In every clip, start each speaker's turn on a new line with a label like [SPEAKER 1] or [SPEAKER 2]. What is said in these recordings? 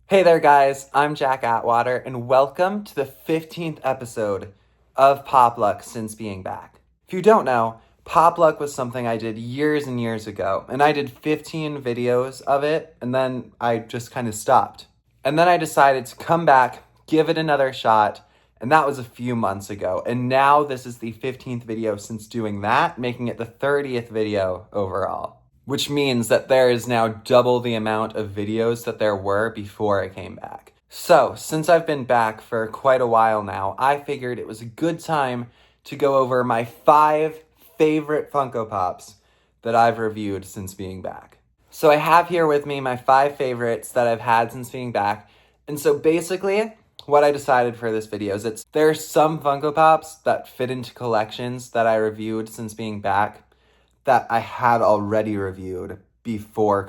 [SPEAKER 1] Hey there, guys. I'm Jack Atwater, and welcome to the 15th episode of Pop Luck since being back. If you don't know, Pop Luck was something I did years and years ago, and I did 15 videos of it, and then I just kind of stopped. And then I decided to come back, give it another shot, and that was a few months ago. And now this is the 15th video since doing that, making it the 30th video overall. Which means that there is now double the amount of videos that there were before I came back. So, since I've been back for quite a while now, I figured it was a good time to go over my 5 favorite Funko Pops that I've reviewed since being back. So I have here with me my 5 favorites that I've had since being back. And so basically, what I decided for this video is there are some Funko Pops that fit into collections that I reviewed since being back that I had already reviewed before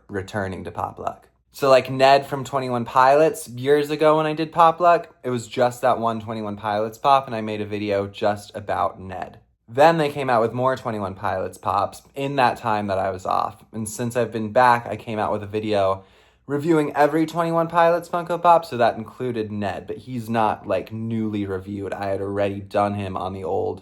[SPEAKER 1] returning to Pop Luck. So like Ned from 21 Pilots, years ago when I did Pop Luck, it was just that one 21 Pilots pop and I made a video just about Ned. Then they came out with more 21 Pilots pops in that time that I was off. And since I've been back, I came out with a video reviewing every 21 Pilots Funko Pop, so that included Ned, but he's not like newly reviewed. I had already done him on the old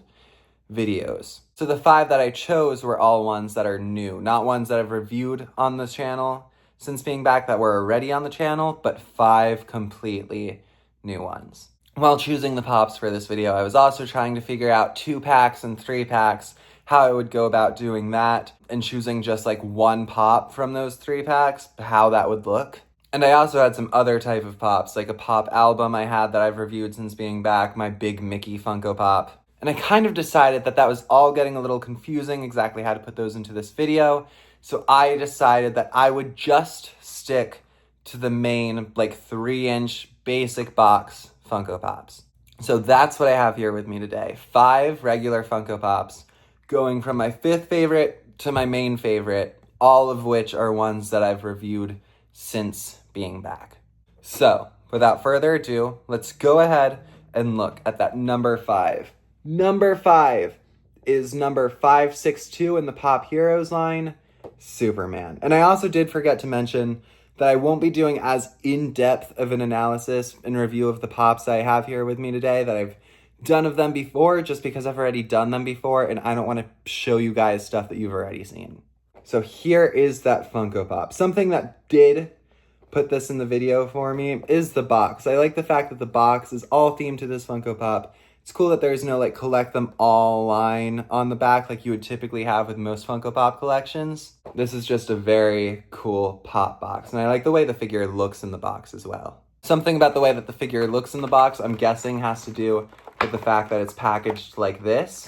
[SPEAKER 1] videos. So the 5 that I chose were all ones that are new, not ones that I've reviewed on this channel since being back that were already on the channel, but 5 completely new ones. While choosing the pops for this video, I was also trying to figure out 2-packs and 3-packs, how I would go about doing that, and choosing just like one pop from those 3-packs, how that would look. And I also had some other type of pops, like a pop album I had that I've reviewed since being back, my Big Mickey Funko Pop. And I kind of decided that was all getting a little confusing exactly how to put those into this video. So I decided that I would just stick to the main like 3-inch basic box Funko Pops. So that's what I have here with me today. 5 regular Funko Pops going from my 5th favorite to my main favorite, all of which are ones that I've reviewed since being back. So without further ado, let's go ahead and look at that number 5. Number 5 is number 562 in the Pop Heroes line, Superman. And I also did forget to mention that I won't be doing as in-depth of an analysis and review of the Pops I have here with me today that I've done of them before, just because I've already done them before and I don't want to show you guys stuff that you've already seen. So here is that Funko Pop. Something that did put this in the video for me is the box. I like the fact that the box is all themed to this Funko Pop. It's cool that there's no like collect them all line on the back like you would typically have with most Funko Pop collections. This is just a very cool pop box, and I like the way the figure looks in the box as well. Something about the way that the figure looks in the box, I'm guessing, has to do with the fact that it's packaged like this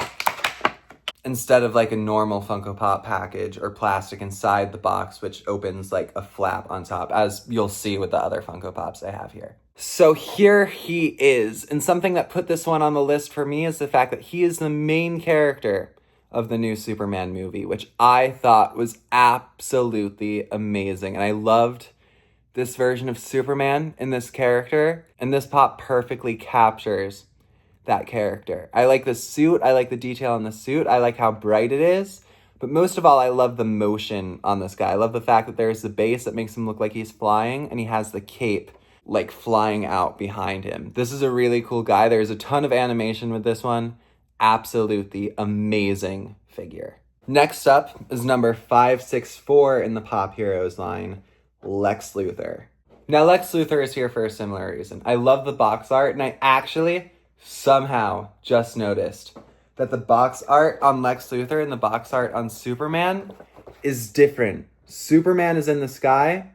[SPEAKER 1] instead of like a normal Funko Pop package or plastic inside the box, which opens like a flap on top, as you'll see with the other Funko Pops I have here. So here he is, and something that put this one on the list for me is the fact that he is the main character of the new Superman movie, which I thought was absolutely amazing. And I loved this version of Superman in this character, and this pop perfectly captures that character. I like the suit, I like the detail on the suit, I like how bright it is, but most of all, I love the motion on this guy. I love the fact that there's the base that makes him look like he's flying, and he has the cape like flying out behind him. This is a really cool guy. There's a ton of animation with this one. Absolutely amazing figure. Next up is number 564 in the Pop Heroes line, Lex Luthor. Now, Lex Luthor is here for a similar reason. I love the box art, and I actually somehow just noticed that the box art on Lex Luthor and the box art on Superman is different. Superman is in the sky.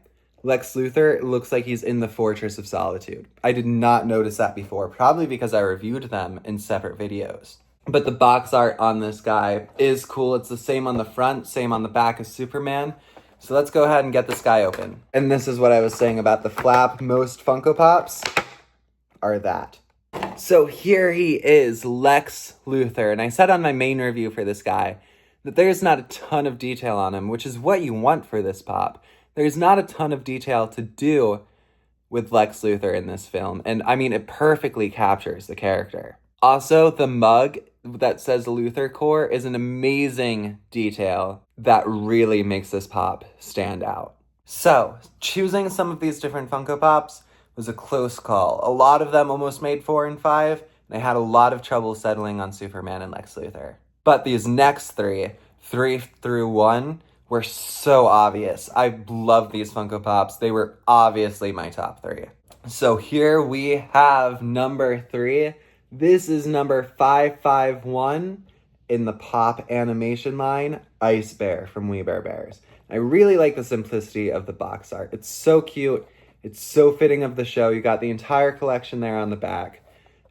[SPEAKER 1] Lex Luthor looks like he's in the Fortress of Solitude. I did not notice that before, probably because I reviewed them in separate videos. But the box art on this guy is cool. It's the same on the front, same on the back as Superman. So let's go ahead and get this guy open. And this is what I was saying about the flap. Most Funko Pops are that. So here he is, Lex Luthor. And I said on my main review for this guy that there's not a ton of detail on him, which is what you want for this pop. There's not a ton of detail to do with Lex Luthor in this film. And I mean, it perfectly captures the character. Also, the mug that says Luthor Core is an amazing detail that really makes this pop stand out. So, choosing some of these different Funko Pops was a close call. A lot of them almost made 4 and 5, and I had a lot of trouble settling on Superman and Lex Luthor. But these next 3 through 1, were so obvious. I love these Funko Pops. They were obviously my top 3. So here we have number 3. This is number 551 in the Pop animation line, Ice Bear from We Bare Bears. I really like the simplicity of the box art. It's so cute. It's so fitting of the show. You got the entire collection there on the back.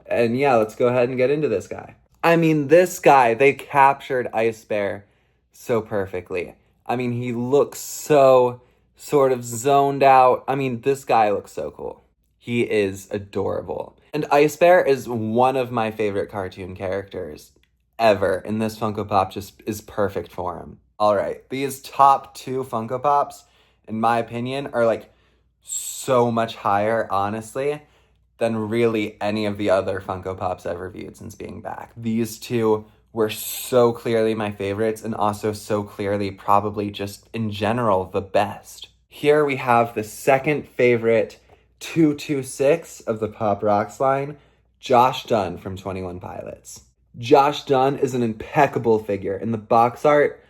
[SPEAKER 1] And yeah, let's go ahead and get into this guy. I mean, this guy, they captured Ice Bear so perfectly. I mean, he looks so sort of zoned out. I mean, this guy looks so cool. He is adorable. And Ice Bear is one of my favorite cartoon characters ever, and this Funko Pop just is perfect for him. All right, these top 2 Funko Pops, in my opinion, are like so much higher, honestly, than really any of the other Funko Pops I've reviewed since being back. These 2 were so clearly my favorites, and also so clearly probably just in general the best. Here we have the second favorite 226 of the Pop Rocks line, Josh Dunn from 21 Pilots. Josh Dunn is an impeccable figure, and the box art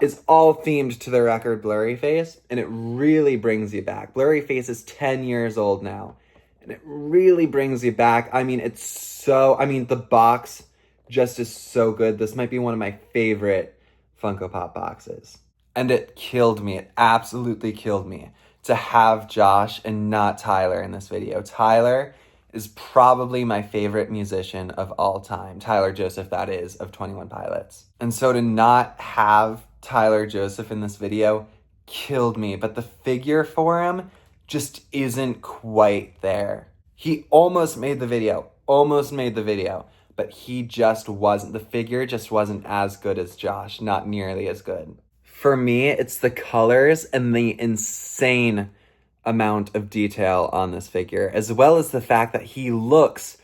[SPEAKER 1] is all themed to the record Blurry Face, and it really brings you back. Blurry Face is 10 years old now, and it really brings you back. I mean, the box just is so good. This might be one of my favorite Funko Pop boxes. And it killed me. It absolutely killed me to have Josh and not Tyler in this video. Tyler is probably my favorite musician of all time. Tyler Joseph, that is, of 21 Pilots. And so to not have Tyler Joseph in this video killed me. But the figure for him just isn't quite there. He almost made the video. But he just wasn't. The figure just wasn't as good as Josh. Not nearly as good. For me, it's the colors and the insane amount of detail on this figure, as well as the fact that he looks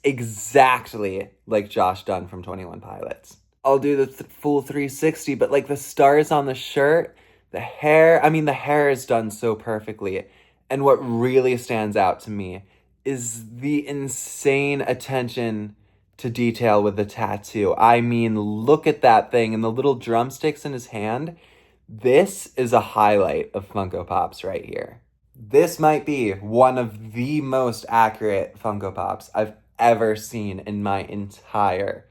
[SPEAKER 1] exactly like Josh Dunn from 21 Pilots. I'll do the full 360, but like the stars on the shirt, the hair is done so perfectly. And what really stands out to me is the insane attention to detail with the tattoo. I mean, look at that thing and the little drumsticks in his hand. This is a highlight of Funko Pops right here. This might be one of the most accurate Funko Pops I've ever seen in my entire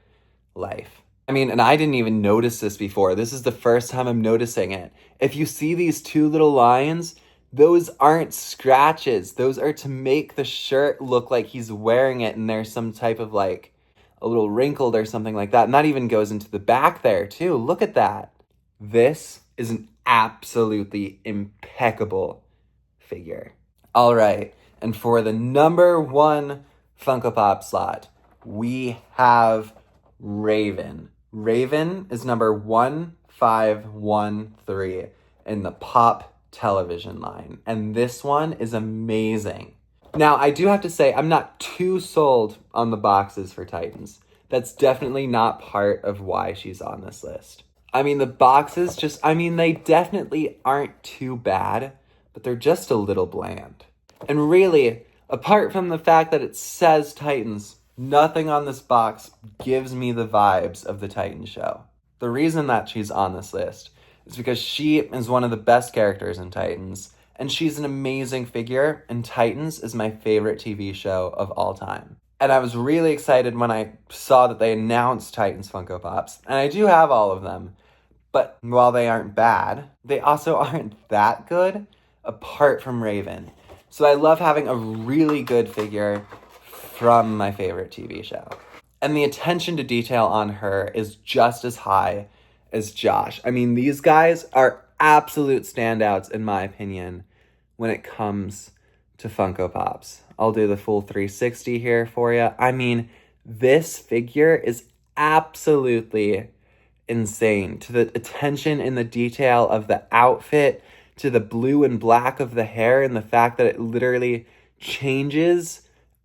[SPEAKER 1] life. I mean, and I didn't even notice this before. This is the first time I'm noticing it. If you see these 2 little lines, those aren't scratches. Those are to make the shirt look like he's wearing it and there's some type of like a little wrinkled or something like that. And that even goes into the back there too. Look at that. This is an absolutely impeccable figure. All right, and for the number 1 Funko Pop slot, we have Raven. Raven is number 1513 in the Pop television line, and this one is amazing. Now, I do have to say, I'm not too sold on the boxes for Titans. That's definitely not part of why she's on this list. I mean, the boxes they definitely aren't too bad, but they're just a little bland. And really, apart from the fact that it says Titans, nothing on this box gives me the vibes of the Titans show. The reason that she's on this list is because she is one of the best characters in Titans, and she's an amazing figure, and Titans is my favorite TV show of all time. And I was really excited when I saw that they announced Titans Funko Pops, and I do have all of them. But while they aren't bad, they also aren't that good apart from Raven. So I love having a really good figure from my favorite TV show. And the attention to detail on her is just as high as Josh. I mean, these guys are absolute standouts, in my opinion, when it comes to Funko Pops. I'll do the full 360 here for you. I mean, this figure is absolutely insane. To the attention and the detail of the outfit, to the blue and black of the hair, and the fact that it literally changes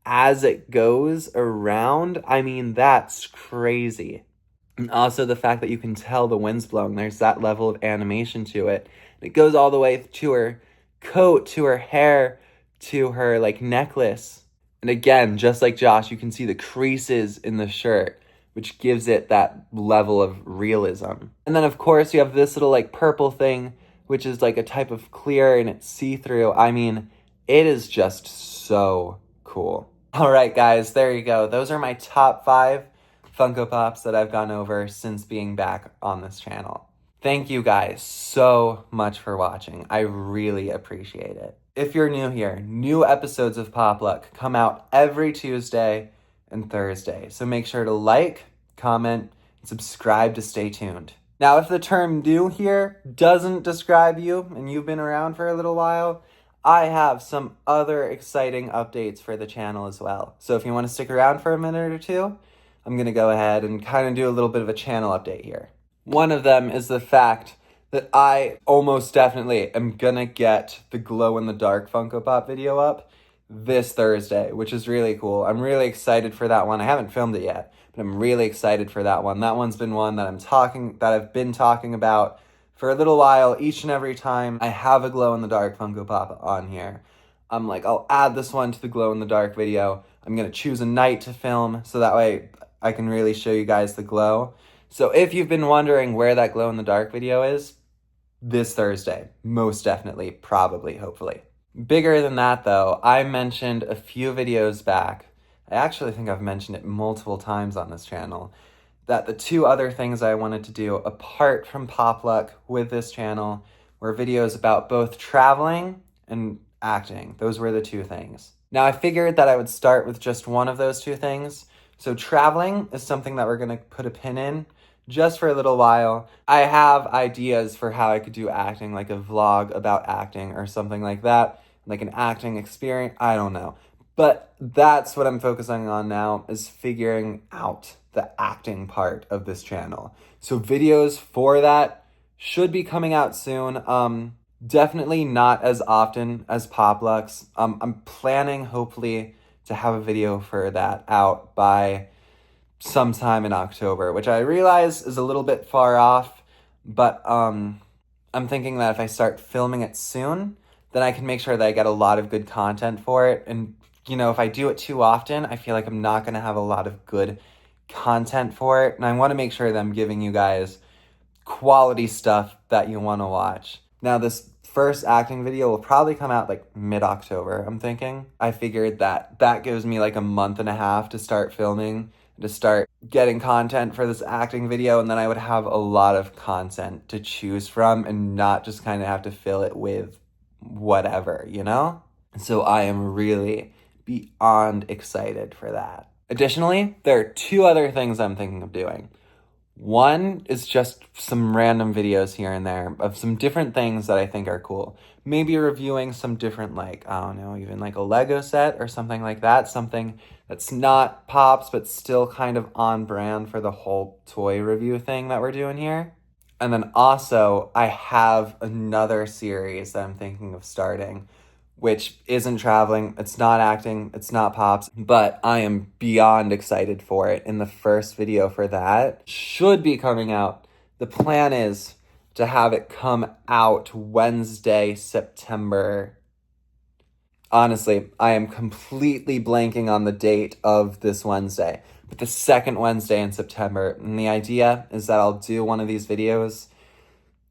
[SPEAKER 1] as it goes around. I mean, that's crazy. And also the fact that you can tell the wind's blowing. There's that level of animation to it. It goes all the way to her coat, to her hair, to her like necklace. And again, just like Josh, you can see the creases in the shirt, which gives it that level of realism. And then of course you have this little like purple thing, which is like a type of clear and it's see-through. I mean, it is just so cool. All right, guys, there you go. Those are my top 5 Funko Pops that I've gone over since being back on this channel. Thank you guys so much for watching. I really appreciate it. If you're new here, new episodes of Pop Luck come out every Tuesday and Thursday. So make sure to like, comment, and subscribe to stay tuned. Now, if the term new here doesn't describe you and you've been around for a little while, I have some other exciting updates for the channel as well. So if you want to stick around for a minute or two, I'm going to go ahead and kind of do a little bit of a channel update here. One of them is the fact that I almost definitely am going to get the glow-in-the-dark Funko Pop video up this Thursday, which is really cool. I'm really excited for that one. I haven't filmed it yet, but I'm really excited for that one. That one's been one that I've been talking about for a little while. Each and every time I have a glow-in-the-dark Funko Pop on here, I'm like, I'll add this one to the glow-in-the-dark video. I'm going to choose a night to film so that way I can really show you guys the glow. So if you've been wondering where that glow-in-the-dark video is, this Thursday, most definitely, probably, hopefully. Bigger than that though, I mentioned a few videos back, I actually think I've mentioned it multiple times on this channel, that the 2 other things I wanted to do apart from Pop Luck with this channel were videos about both traveling and acting. Those were the 2 things. Now I figured that I would start with just one of those 2 things. So traveling is something that we're going to put a pin in just for a little while. I have ideas for how I could do acting, like a vlog about acting or something like that, like an acting experience. I don't know. But that's what I'm focusing on now, is figuring out the acting part of this channel. So videos for that should be coming out soon. Definitely not as often as Pop Lucks. I'm planning hopefully to have a video for that out by sometime in October, which I realize is a little bit far off, but I'm thinking that if I start filming it soon, then I can make sure that I get a lot of good content for it. And, you know, if I do it too often, I feel like I'm not going to have a lot of good content for it. And I want to make sure that I'm giving you guys quality stuff that you want to watch. Now, this first acting video will probably come out like mid-October, I'm thinking. I figured that gives me like a month and a half to start filming, to start getting content for this acting video, and then I would have a lot of content to choose from and not just kind of have to fill it with whatever, you know? So I am really beyond excited for that. Additionally, there are 2 other things I'm thinking of doing. One is just some random videos here and there of some different things that I think are cool. Maybe reviewing some different, like, I don't know, even like a Lego set or something like that. Something that's not Pops, but still kind of on brand for the whole toy review thing that we're doing here. And then also, I have another series that I'm thinking of starting, which isn't traveling, it's not acting, it's not Pops, but I am beyond excited for it. And the first video for that should be coming out. The plan is to have it come out Wednesday, September. Honestly, I am completely blanking on the date of this Wednesday, but the second Wednesday in September. And the idea is that I'll do one of these videos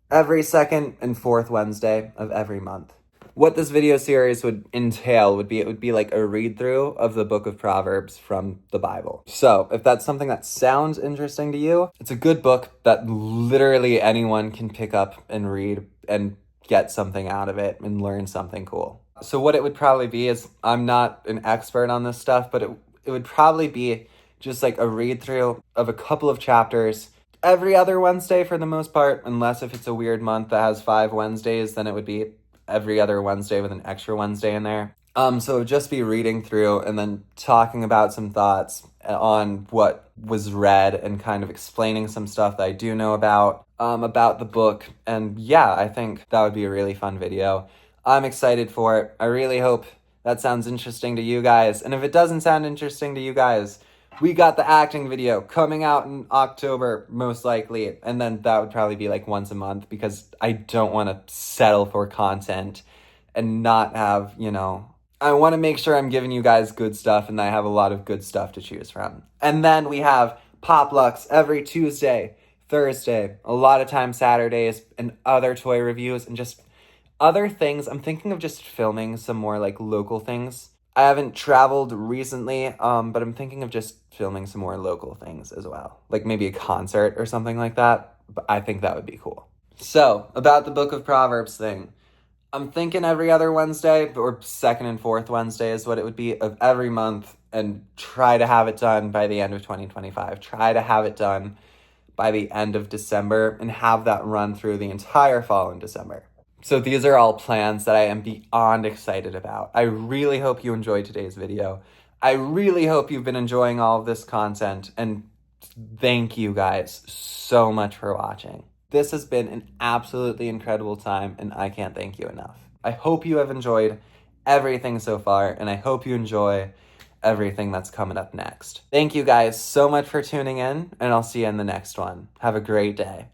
[SPEAKER 1] every second and fourth Wednesday of every month. What this video series would entail would be like a read-through of the book of Proverbs from the Bible. So if that's something that sounds interesting to you, it's a good book that literally anyone can pick up and read and get something out of it and learn something cool. So what it would probably be is, I'm not an expert on this stuff, but it would probably be just like a read-through of a couple of chapters every other Wednesday for the most part, unless if it's a weird month that has 5 Wednesdays, then it would be every other Wednesday with an extra Wednesday in there. So just be reading through and then talking about some thoughts on what was read and kind of explaining some stuff that I do know about the book. And yeah, I think that would be a really fun video. I'm excited for it. I really hope that sounds interesting to you guys. And if it doesn't sound interesting to you guys, We got the acting video coming out in October, most likely. And then that would probably be like once a month because I don't want to settle for content and not have, I want to make sure I'm giving you guys good stuff and I have a lot of good stuff to choose from. And then we have Pop Lux every Tuesday, Thursday, a lot of times Saturdays, and other toy reviews and just other things. I'm thinking of just filming some more like local things. I haven't traveled recently, but I'm thinking of just filming some more local things as well. Like maybe a concert or something like that. But I think that would be cool. So, about the Book of Proverbs thing. I'm thinking every other Wednesday, or second and fourth Wednesday is what it would be of every month, and try to have it done by the end of 2025. Try to have it done by the end of December and have that run through the entire fall in December. So these are all plans that I am beyond excited about. I really hope you enjoyed today's video. I really hope you've been enjoying all of this content, and thank you guys so much for watching. This has been an absolutely incredible time, and I can't thank you enough. I hope you have enjoyed everything so far, and I hope you enjoy everything that's coming up next. Thank you guys so much for tuning in, and I'll see you in the next one. Have a great day.